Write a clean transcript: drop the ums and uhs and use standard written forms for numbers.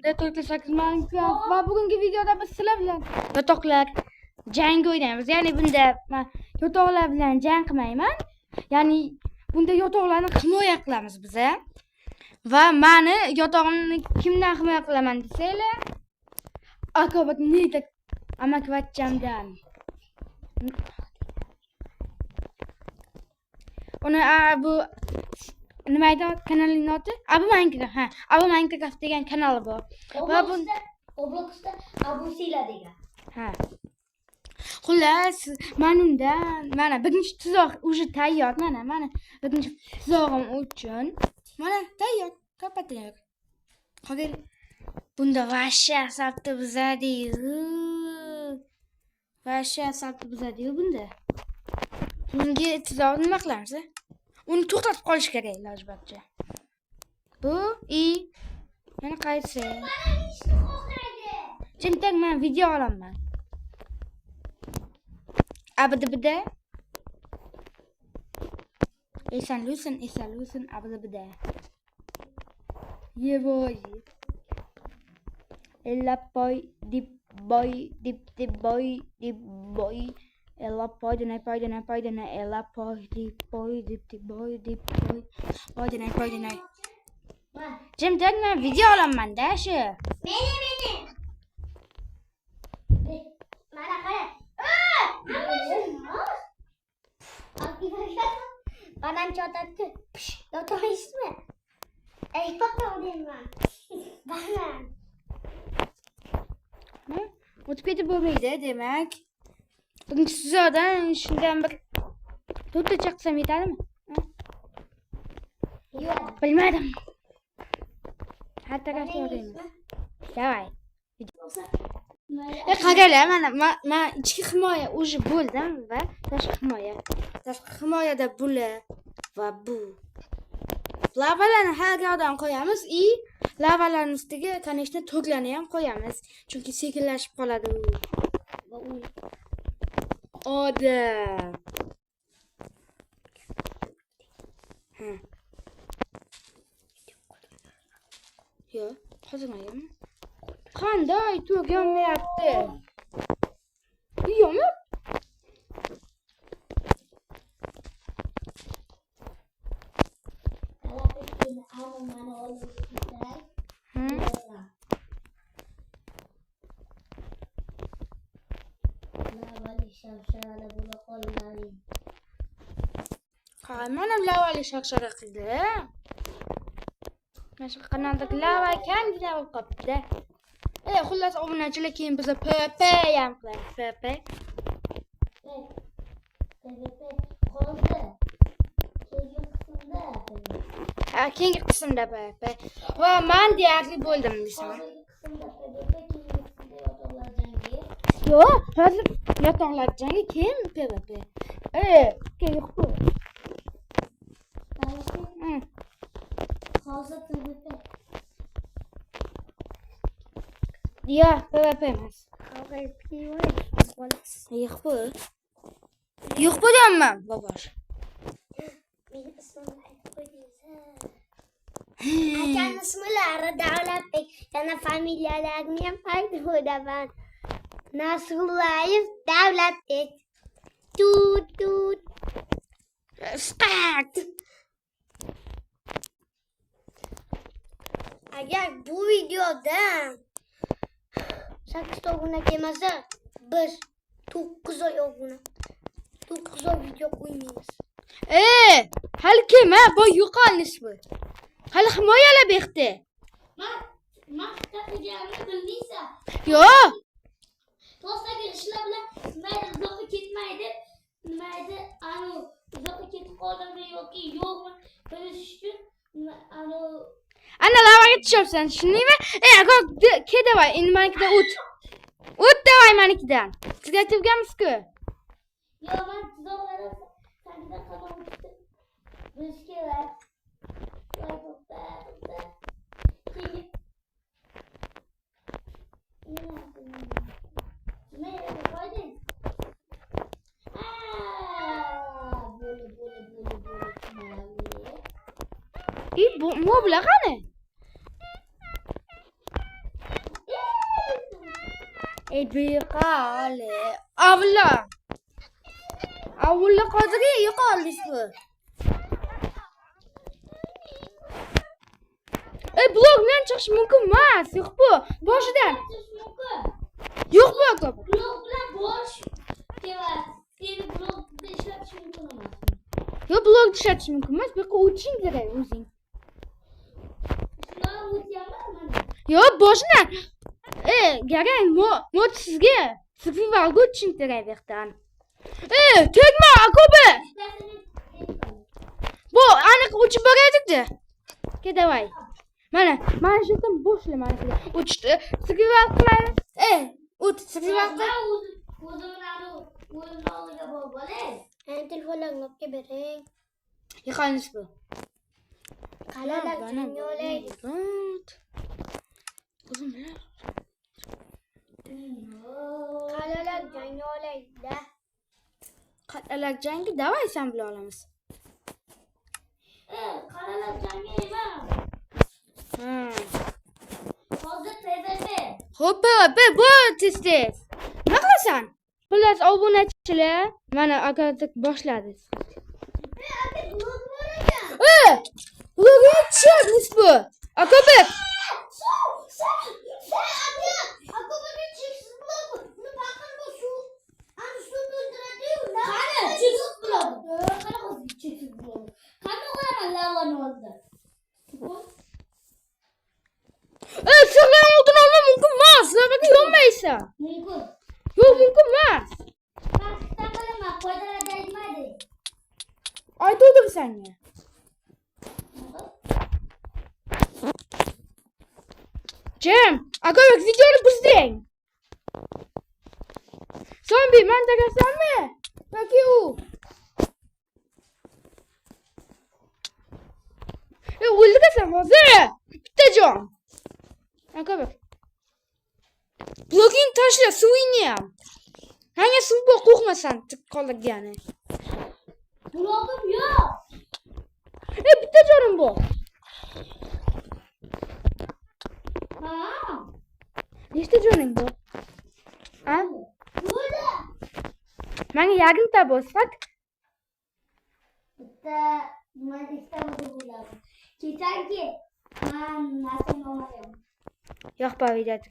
48 Minecraft va bugungi videoda biz sizlar bilan yotoqlar jang o'ynaymiz. Ya'ni bunda men yotoqlar bilan jang qilmayman. Ya'ni bunda yotoqlarni himoya qilamiz biz. Va meni yotog'imni kimdan himoya qilaman desanglar, akobat nida amakvatchamdan. Uni bu nima edi kanalining oti? Abu Minecraft. Ha, Abu Minecraft degan kanali bor. Va bu Robloxda Abu Sila degan. ha. Xullas, menimdan mana birinchi tuzoq уже tayyor. Mana birinchi tuzog'im uchun mana tayyor. Kapating. Qog'il. Bunda vashsha asabni buzadi-yu. Vashsha asabni buzadi-yu bunda. Bunga tuzoq nima qilamiz? Uni to'xtatib qolish kerak iloji boricha. Bu yana qaysi? Chunki men video olaman. Abida. Esan lusin abida. Ye boy. Ella poi dip boy. Ella poi de ne. Ella poi dip boy. Poi de ne. Cem men video olaman-da shu. Meni. Mana qara. Banan cho'tatdi. Yotoqismi? Ey yotoqman. Banan. O'tib ketib bo'lmaydi, demak. Birinchi tuzoqdan shundan bir to'rtta chaqsam yetadimi? Yo'q. Bilmadim. Har tarafga o'raymiz. Davay. Qaralar, mana ichki himoya уже bo'ldim va tashqi himoya. Tashqi himoyada bular va bu. Lavalarni har yoqdan qo'yamiz и lavalarning ustiga, конечно, to'glarni ham qo'yamiz. Chunki sekinlashib qoladi u. Odam. Yo, hozirmayam. Qanday to'g yonmayapti? Yo'qmi? Mana lavali shaqshara qildi. Mana shu kanaldagi lava kangina bo'lib qopti. Xullas obunachilar keyin biz PP ham qilamiz. PP. Keyingi qismda PP. Va men deyarli bo'ldim desam. Yo'q, hozir yotoqlar jangi keyin PVP. Keyin yo'q. Hozir PVP. Yo'q, PVP emas. Yo'q bu. Yo'q bu deyapman, bobosh. Meni ismimni aytib qo'ydingiz. Akam ismlari Davlatbek, yana familiyalarini ham aytib qo'yaman. Nasrullayev Davlatbek. Tut. Sqat. Agar bu videoda 8 obuna kelmasa, biz 9 oy obuna. 9 oy video qo'ymaymiz. Hali kim bu yo'qolnish bu. Hali himoyalab eqdi. Men taqdirlarni bildingsa? Yo'q. To'sdagi ishlar bilan mayli uzoqqa ketmaydi. Mayli uzoqqa ketib qoldimmi yoki yo'qmi bilish uchun Ana lavaga tushyapsan, shundaymi? Ke davay, endi menikidan o't. O't davay menikidan. Sizga aytganmiz-ku. Yo'q, men tuzoqlarni tagidan qadam o'tib bilish kerak. Bu bular qani? Beqali. Avla. Avla qadri yo'qolish bu. Blogdan chiqish mumkin emas. Yo'q bu. Boshidan. Yo'q bu ko'p. Blog bilan bosh kerak. Seni blogda ishlatish mumkin emas. Yo'q, blog ishlatish mumkin emas. Bu yerga o'tishing kerak o'zing. Shular o'tyapman mana. Yo'q, boshidan. Garang, mod sizga. Survivalga o'tishing kerak bu yerdan. Tegma, ko'pi. Bu aniq o'chib boraylik-da. Ke davay. Mana shu yerdan boshla mana shu. O'chdi. Survival qilamiz. O't survival qil. O'zimni oldiga borib olay. Telefonlarni olib bering. Yiqilamiz bu. Qalalar jangga olaylik. O'zim bilan. Qalalar jangga olaylik-da. Qalalar jangi davay sen bilan olamiz. Qaralar jangi emas. Hozir tezda. Hoppa, bu tez. Nima qilasan? Xullas, obunachilar mana akatik boshladi. Blogga tushyapmiz bu. Akabek. Sirgan oldin olma mumkin emas. Navaga yonmaysan. Mumkin. Yo'q, mumkin emas. Pastdan bilaman, foydalarda aytmaydi. Aytdim senga. Cem, akabek videoni buzding. Zombi, men tagasanmi? Yoki u? O'ldirasan hozir. Bitta jon. Akabek. Bloging tashla, suvingni ham. Hanga suvga qo'rqmasan, tik qolgani. Blogim yo'q. Bitta jonim bor. Nechta joning bor? Burada. Menga yarimta bor, faqat Bitta nima istamadi bular. Kechanki men narsani olmadim. yo'q, bu videoda